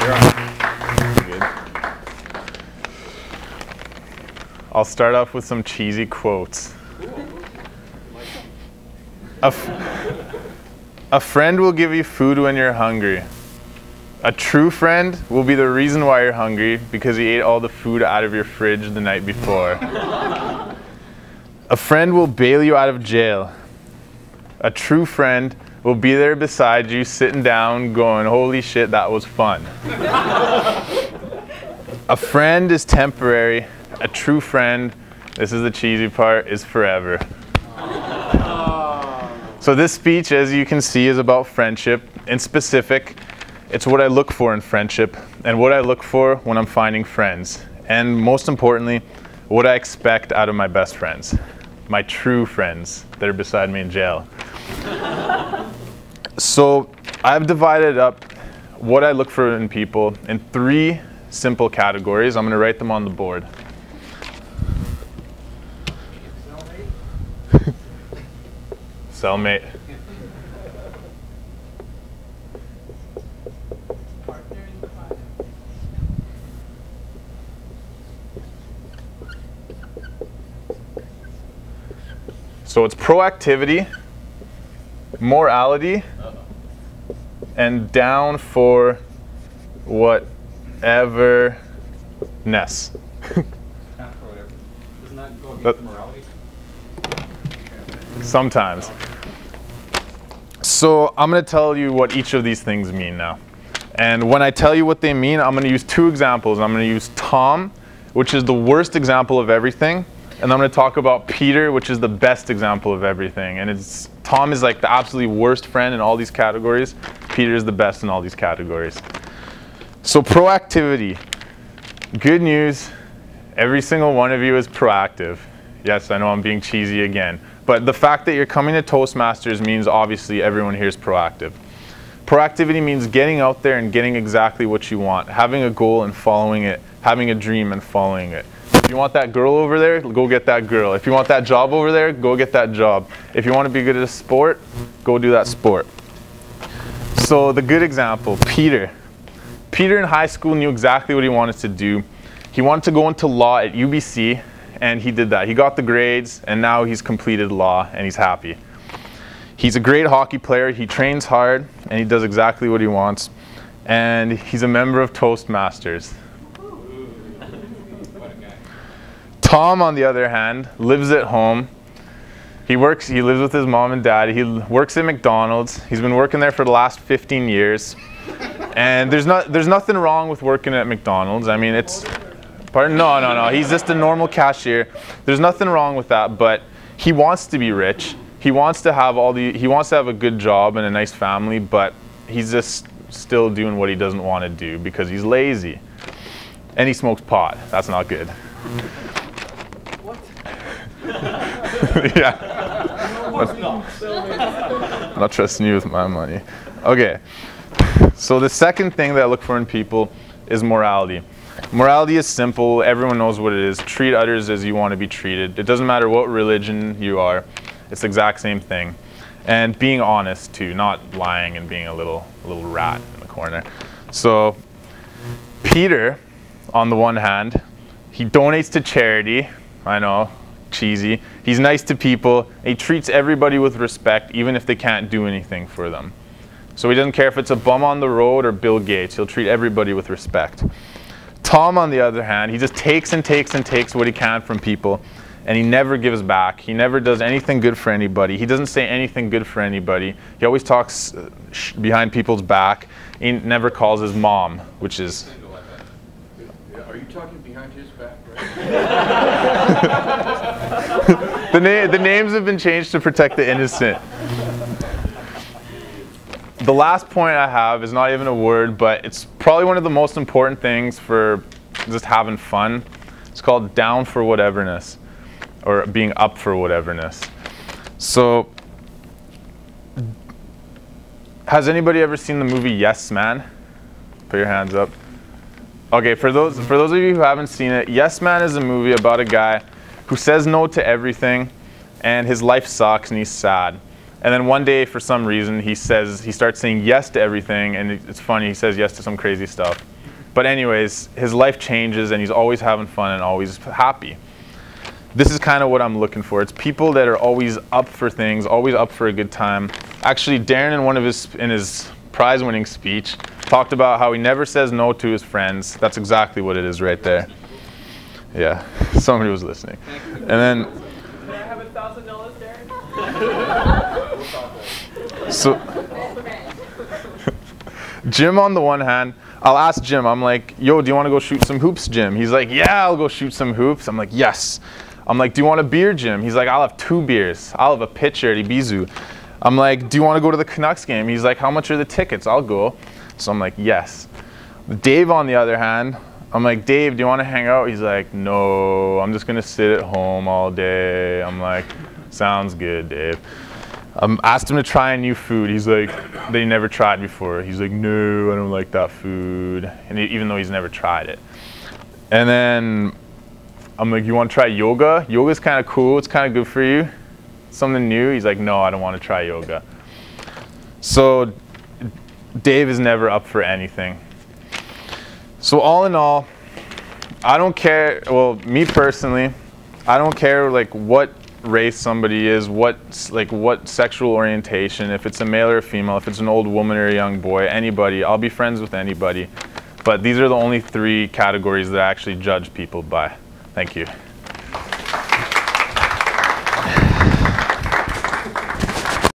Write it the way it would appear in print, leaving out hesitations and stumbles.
Good. I'll start off with some cheesy quotes. A friend will give you food when you're hungry. A true friend will be the reason why you're hungry because he ate all the food out of your fridge the night before. A friend will bail you out of jail. A true friend will be there beside you, sitting down, going, holy shit, that was fun. A friend is temporary. A true friend, this is the cheesy part, is forever. So this speech, as you can see, is about friendship. In specific, it's what I look for in friendship and what I look for when I'm finding friends. And most importantly, what I expect out of my best friends. My true friends that are beside me in jail. So I've divided up what I look for in people in 3 simple categories. I'm going to write them on the board. Cellmate. So it's proactivity, morality, and down for whatever-ness. Down for whatever. Doesn't that go against morality? Sometimes. So I'm going to tell you what each of these things mean now. And when I tell you what they mean, I'm going to use 2 examples. I'm going to use Tom, which is the worst example of everything. And I'm going to talk about Peter, which is the best example of everything. And Tom is like the absolutely worst friend in all these categories. Peter is the best in all these categories. So proactivity. Good news, every single one of you is proactive. Yes, I know I'm being cheesy again. But the fact that you're coming to Toastmasters means obviously everyone here is proactive. Proactivity means getting out there and getting exactly what you want. Having a goal and following it. Having a dream and following it. If you want that girl over there, go get that girl. If you want that job over there, go get that job. If you want to be good at a sport, go do that sport. So the good example, Peter. Peter in high school knew exactly what he wanted to do. He wanted to go into law at UBC, and he did that. He got the grades, and now he's completed law, and he's happy. He's a great hockey player. He trains hard, and he does exactly what he wants. And he's a member of Toastmasters. Tom, on the other hand, lives at home. He lives with his mom and dad. He works at McDonald's. He's been working there for the last 15 years. And there's nothing wrong with working at McDonald's. I mean, no. He's just a normal cashier. There's nothing wrong with that, but he wants to be rich. He wants to have a good job and a nice family, but he's just still doing what he doesn't want to do because he's lazy. And he smokes pot. That's not good. Yeah. I'm not trusting you with my money. Okay. So the second thing that I look for in people is morality. Morality is simple. Everyone knows what it is. Treat others as you want to be treated. It doesn't matter what religion you are. It's the exact same thing. And being honest too, not lying and being a little rat in the corner. So Peter, on the one hand, he donates to charity. I know, cheesy. He's nice to people. He treats everybody with respect, even if they can't do anything for them. So he doesn't care if it's a bum on the road or Bill Gates. He'll treat everybody with respect. Tom, on the other hand, he just takes and takes and takes what he can from people, and he never gives back. He never does anything good for anybody. He doesn't say anything good for anybody. He always talks behind people's back. He never calls his mom, which is... Are you talking behind his back, right? The names have been changed to protect the innocent. The last point I have is not even a word, but it's probably one of the most important things for just having fun. It's called down for whateverness, or being up for whateverness. So, has anybody ever seen the movie Yes Man? Put your hands up. Okay, for those of you who haven't seen it, Yes Man is a movie about a guy who says no to everything, and his life sucks and he's sad. And then one day, for some reason, he starts saying yes to everything, and it's funny, he says yes to some crazy stuff. But anyways, his life changes and he's always having fun and always happy. This is kind of what I'm looking for. It's people that are always up for things, always up for a good time. Actually, Darren in his prize-winning speech talked about how he never says no to his friends. That's exactly what it is right there. Yeah, somebody was listening. And then, Can I have $1,000, Darren? so Jim, on the one hand, I'll ask Jim, I'm like, yo, do you want to go shoot some hoops, Jim? He's like, yeah, I'll go shoot some hoops. I'm like, yes. I'm like, do you want a beer, Jim? He's like, I'll have 2 beers. I'll have a pitcher at Ibizu. I'm like, do you want to go to the Canucks game? He's like, how much are the tickets? I'll go. So I'm like, yes. Dave, on the other hand, I'm like, Dave, do you want to hang out? He's like, no, I'm just going to sit at home all day. I'm like, sounds good, Dave. Asked him to try a new food. He's like, that he never tried before. He's like, no, I don't like that food. And even though he's never tried it. And then I'm like, you want to try yoga? Yoga's kind of cool. It's kind of good for you. Something new. He's like, no, I don't want to try yoga. So Dave is never up for anything. So all in all, I don't care. Well, me personally, I don't care like what race somebody is, what sexual orientation, if it's a male or a female, if it's an old woman or a young boy, anybody. I'll be friends with anybody. But these are the only 3 categories that I actually judge people by. Thank you.